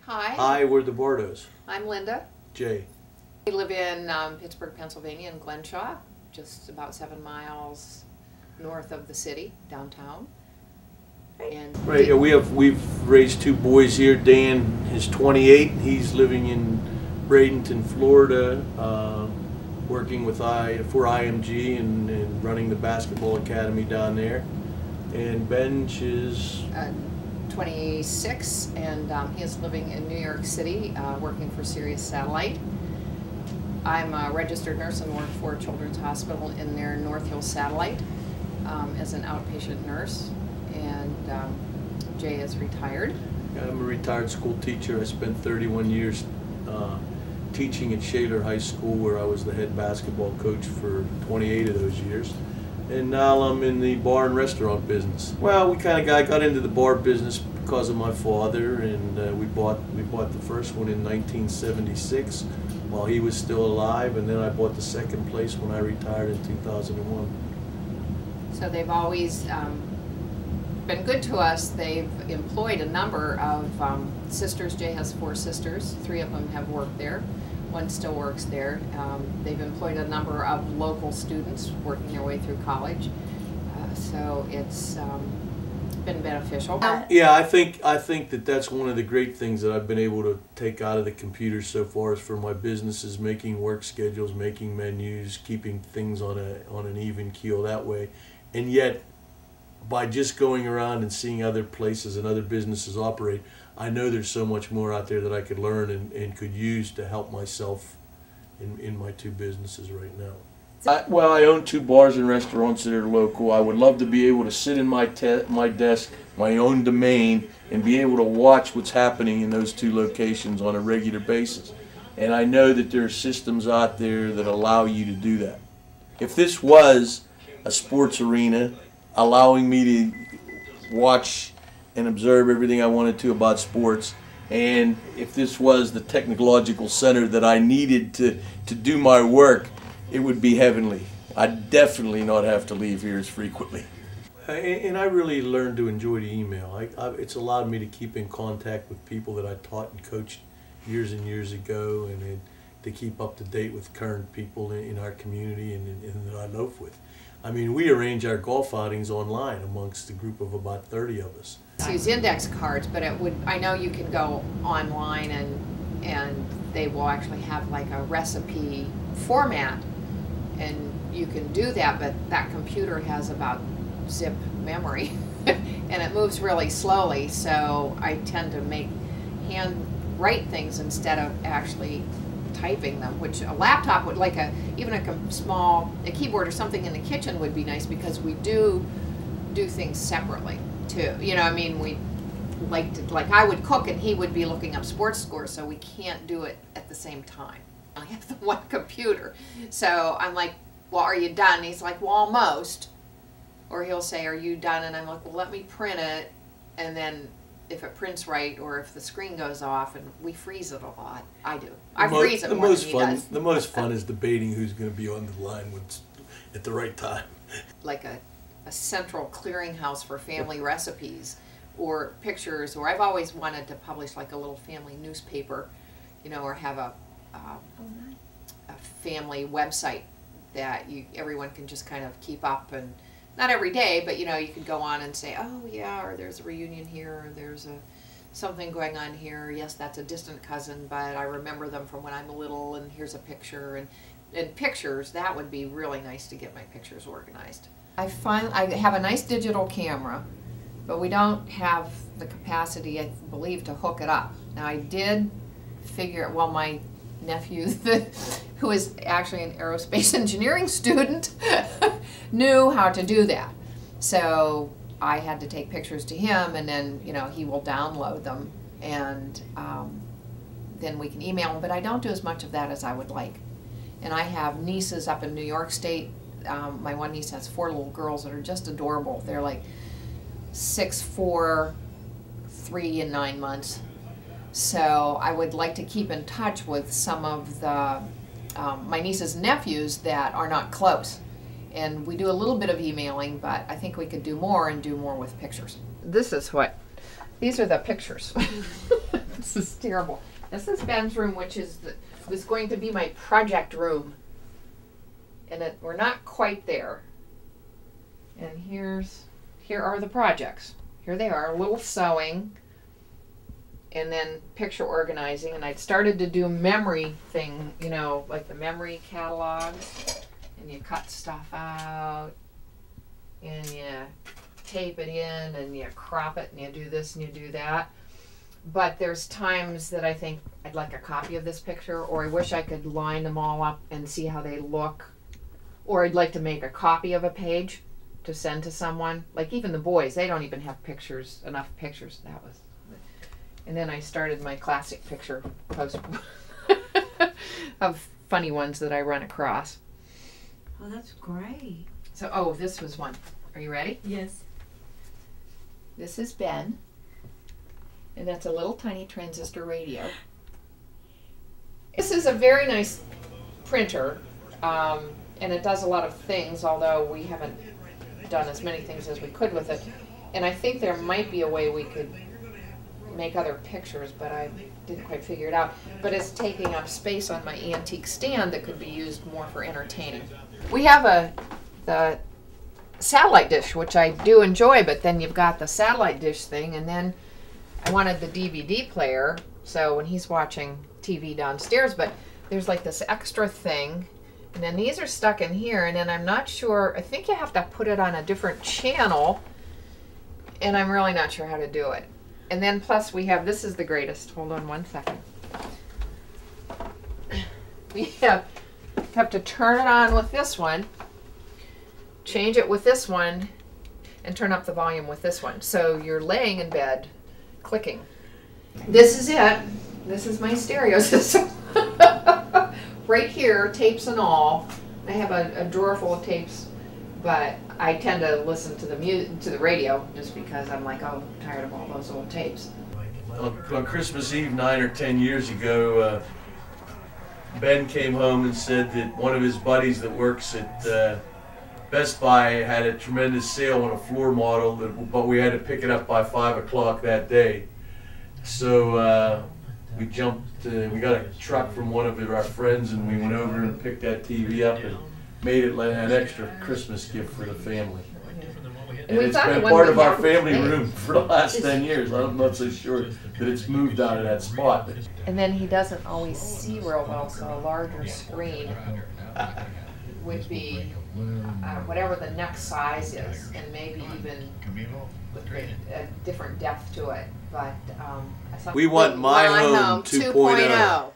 Hi. Hi, we're the Bartos. I'm Linda. Jay. We live in Pittsburgh, Pennsylvania, in Glenshaw, just about 7 miles north of the city, downtown. And Right, yeah, we've raised 2 boys here. Dan is 28. He's living in Bradenton, Florida, working with for IMG and running the basketball academy down there. And Benj is 26, and he is living in New York City, working for Sirius Satellite. I'm a registered nurse and work for Children's Hospital in their North Hills Satellite as an outpatient nurse. And Jay is retired. I'm a retired school teacher. I spent 31 years teaching at Shaler High School, where I was the head basketball coach for 28 of those years. And now I'm in the bar and restaurant business. Well, I got into the bar business because of my father, and we bought the first one in 1976 while he was still alive, and then I bought the second place when I retired in 2001. So they've always been good to us. They've employed a number of sisters. Jay has 4 sisters. 3 of them have worked there. 1 still works there. They've employed a number of local students working their way through college. So it's been beneficial. Yeah, I think that's one of the great things that I've been able to take out of the computer so far is for my business is making work schedules, making menus, keeping things on an even keel that way. And yet, by just going around and seeing other places and other businesses operate, I know there's so much more out there that I could learn and could use to help myself in my 2 businesses right now. Well, I own 2 bars and restaurants that are local. I would love to be able to sit in my desk, my own domain, and be able to watch what's happening in those 2 locations on a regular basis. And I know that there are systems out there that allow you to do that. If this was a sports arena allowing me to watch and observe everything I wanted to about sports, and if this was the technological center that I needed to do my work, it would be heavenly. I'd definitely not have to leave here as frequently. And I really learned to enjoy the email. It's allowed me to keep in contact with people that I taught and coached years and years ago, and to keep up to date with current people in our community and that I loaf with. I mean, we arrange our golf outings online amongst a group of about 30 of us. Use index cards, but I know you can go online and they will actually have like a recipe format, and you can do that, but that computer has about zip memory and it moves really slowly, so I tend to hand write things instead of actually typing them, which a laptop would, even a keyboard or something in the kitchen would be nice, because we do things separately too. You know, I mean, we like I would cook and he would be looking up sports scores, so we can't do it at the same time. I have the 1 computer, so I'm like, well, are you done? And he's like, well, almost. Or he'll say, are you done? And I'm like, well, let me print it, and then if it prints right or if the screen goes off, and we freeze it a lot. I do. I freeze it more than he does. The most fun is debating who's going to be on the line at the right time. Like a central clearinghouse for family recipes or pictures, or I've always wanted to publish like a little family newspaper, you know, or have a family website that everyone can just kind of keep up, and not every day, but you know, you could go on and say, oh yeah, or there's a reunion here, or there's something going on here. Yes, that's a distant cousin, but I remember them from when I'm little, and here's a picture. And pictures, that would be really nice to get my pictures organized. I have a nice digital camera, but we don't have the capacity, I believe, to hook it up. Now I did figure, well, my nephew, who is actually an aerospace engineering student, knew how to do that. So I had to take pictures to him, and then, you know, he will download them, and then we can email them. But I don't do as much of that as I would like. And I have nieces up in New York State. My one niece has 4 little girls that are just adorable. They're like 6, 4, 3, and 9 months. So I would like to keep in touch with some of the my nieces and nephews that are not close. And we do a little bit of emailing, but I think we could do more, and do more with pictures. These are the pictures. This is terrible. This is Ben's room, which was going to be my project room. And we're not quite there. And here are the projects. Here they are, a little sewing, and then picture organizing. And I'd started to do a memory thing, you know, like the memory catalogs. And you cut stuff out, and you tape it in, and you crop it, and you do this and you do that. But there's times that I think I'd like a copy of this picture, or I wish I could line them all up and see how they look. Or I'd like to make a copy of a page to send to someone. Like even the boys, they don't even have pictures, enough pictures. And then I started my classic picture post of funny ones that I run across. Oh, that's great. So, oh, this was one. Are you ready? Yes. This is Ben. And that's a little tiny transistor radio. This is a very nice printer. And it does a lot of things, although we haven't done as many things as we could with it. And I think there might be a way we could make other pictures, but I didn't quite figure it out. But it's taking up space on my antique stand that could be used more for entertaining. We have the satellite dish, which I do enjoy, but then you've got the satellite dish thing, and then I wanted the DVD player, so when he's watching TV downstairs, but there's like this extra thing, and then these are stuck in here, and then I'm not sure, I think you have to put it on a different channel, and I'm really not sure how to do it. And then plus we have, this is the greatest, hold on one second. We have to turn it on with this one, change it with this one, and turn up the volume with this one. So you're laying in bed, clicking. This is it. This is my stereo system. Right here, tapes and all. I have a drawer full of tapes, but I tend to listen to the radio just because I'm like, oh, I'm tired of all those old tapes. On Christmas Eve 9 or 10 years ago, Ben came home and said that one of his buddies that works at Best Buy had a tremendous sale on a floor model, but we had to pick it up by 5 o'clock that day. So we we got a truck from one of our friends, and we went over and picked that TV up and made it an extra Christmas gift for the family. And it's been part of our family room for the last 10 years. I'm not so sure that it's moved out of that spot. And then he doesn't always see real well, so a larger screen would be whatever the next size is, and maybe even with a different depth to it. But we want My Home 2.0.